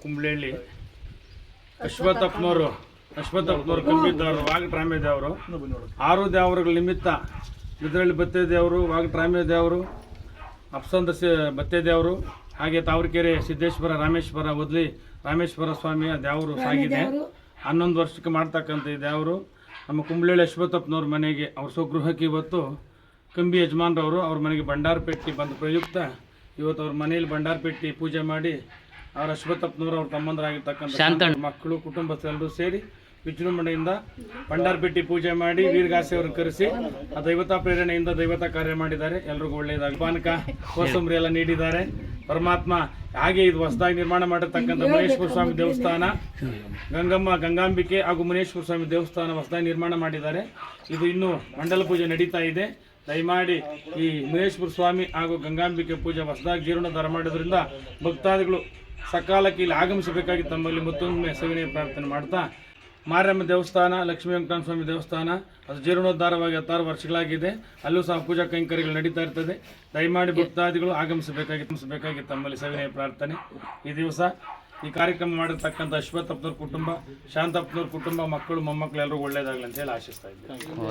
ಕುಂಬ್ಳಹಳ್ಳಿ ಅಶ್ವತ್ಥಪ್ಪನವರು ಕಂಬಿದ್ದವರು ವಾಗಟ್ರಾಮ್ಯ ದೇವರು 6 ದೇವರುಗಳ ನಿಮಿತ್ತ ಇದರಲ್ಲಿ ಬತ್ತೆ ದೇವರು ವಾಗಟ್ರಾಮ್ಯ ದೇವರು ಅಪ್ಸಂದ ಬತ್ತೆ ದೇವರು ಹಾಗೆ ತಾವರೆಕೆರೆ ಸಿದ್ದೇಶ್ವರ ರಾಮೇಶ್ವರ ಒದ್ಲಿ ರಾಮೇಶ್ವರ ಸ್ವಾಮಿಯ ದೇವರು ಸಾಗಿದೆ 11 ವರ್ಷಕ್ಕೆ ಮಾಡ್ತಕ್ಕಂಥ ಈ ದೇವರು ನಮ್ಮ ಕುಂಬ್ಳಹಳ್ಳಿ ಅಶ್ವತ್ಥಪ್ಪನವ್ರ ಮನೆಗೆ ಅವ್ರ ಸ್ವಗೃಹಕ್ಕೆ ಇವತ್ತು ಕಂಬಿ ಯಜಮಾನ್ರವರು ಅವ್ರ ಮನೆಗೆ ಭಂಡಾರಪೆಟ್ಟಿ ಬಂದ ಪ್ರಯುಕ್ತ ಇವತ್ತು ಅವ್ರ ಮನೆಯಲ್ಲಿ ಭಂಡಾರಪೆಟ್ಟಿ ಪೂಜೆ ಮಾಡಿ ಅವ್ರ ಅಶ್ವತ್ಥಪ್ಪನವರು ಅವ್ರ ತಮ್ಮಂದರಾಗಿರ್ತಕ್ಕಂಥ ಮಕ್ಕಳು ಕುಟುಂಬಸ್ಥರೆಲ್ಲರೂ ಸೇರಿ ವಿಜೃಂಭಣೆಯಿಂದ ಭಂಡಾರಪೆಟ್ಟಿ ಪೂಜೆ ಮಾಡಿ ವೀರಗಾಸೆ ಅವ್ರನ್ನ ಕರೆಸಿ ಆ ದೈವತಾ ಪ್ರೇರಣೆಯಿಂದ ದೈವತಾ ಕಾರ್ಯ ಮಾಡಿದ್ದಾರೆ. ಎಲ್ರಿಗೂ ಒಳ್ಳೆಯದಾಗಿ ಪಾನಕ ಕೋಸಂಬರಿ ಎಲ್ಲ ನೀಡಿದ್ದಾರೆ. ಪರಮಾತ್ಮ ಹಾಗೆ ಇದು ಹೊಸದಾಗಿ ನಿರ್ಮಾಣ ಮಾಡಿರ್ತಕ್ಕಂಥ ಮುನೇಶ್ವರ ಸ್ವಾಮಿ ದೇವಸ್ಥಾನ ಗಂಗಾಂಬಿಕೆ ಹಾಗೂ ಮುನೇಶ್ವರ ಸ್ವಾಮಿ ದೇವಸ್ಥಾನ ಹೊಸದಾಗಿ ನಿರ್ಮಾಣ ಮಾಡಿದ್ದಾರೆ. ಇದು ಇನ್ನೂ ಮಂಡಲ ಪೂಜೆ ನಡೀತಾ ಇದೆ. ದಯಮಾಡಿ ಈ ಮುನೇಶ್ವರ ಸ್ವಾಮಿ ಹಾಗೂ ಗಂಗಾಂಬಿಕೆ ಪೂಜೆ ಹೊಸದಾಗಿ ಜೀರ್ಣೋದ್ಧಾರ ಮಾಡೋದ್ರಿಂದ ಭಕ್ತಾದಿಗಳು ಸಕಾಲಕ್ಕೆ ಇಲ್ಲಿ ಆಗಮಿಸಬೇಕಾಗಿ ತಮ್ಮಲ್ಲಿ ಮತ್ತೊಮ್ಮೆ ಸವಿನಯ ಪ್ರಾರ್ಥನೆ ಮಾಡ್ತಾ, ಮಾರಮ್ಮ ದೇವಸ್ಥಾನ ಲಕ್ಷ್ಮೀ ವೆಂಕಟೇಶ್ವರ ಸ್ವಾಮಿ ದೇವಸ್ಥಾನ ಅದು ಜೀರ್ಣೋದ್ಧಾರವಾಗಿ 16 ವರ್ಷಗಳಾಗಿದೆ. ಅಲ್ಲೂ ಸಹ ಪೂಜಾ ಕೈಂಕರ್ಯಗಳು ನಡೀತಾ ಇರ್ತದೆ. ದಯಮಾಡಿ ಭಕ್ತಾದಿಗಳು ಆಗಮಿಸಬೇಕಾಗಿ ತಮ್ಮಲ್ಲಿ ಸವಿನಯ ಪ್ರಾರ್ಥನೆ. ಈ ದಿವಸ ಈ ಕಾರ್ಯಕ್ರಮ ಮಾಡಿರ್ತಕ್ಕಂಥ ಅಶ್ವತ್ಥಪ್ಪನವ್ರ ಕುಟುಂಬ, ಶಾಂತಪ್ಪನವ್ರ ಕುಟುಂಬ, ಮಕ್ಕಳು ಮೊಮ್ಮಕ್ಕಳು ಎಲ್ಲರೂ ಒಳ್ಳೆಯದಾಗಲಿ ಅಂತೇಳಿ ಆಶಿಸ್ತಾ ಇದ್ದೀನಿ.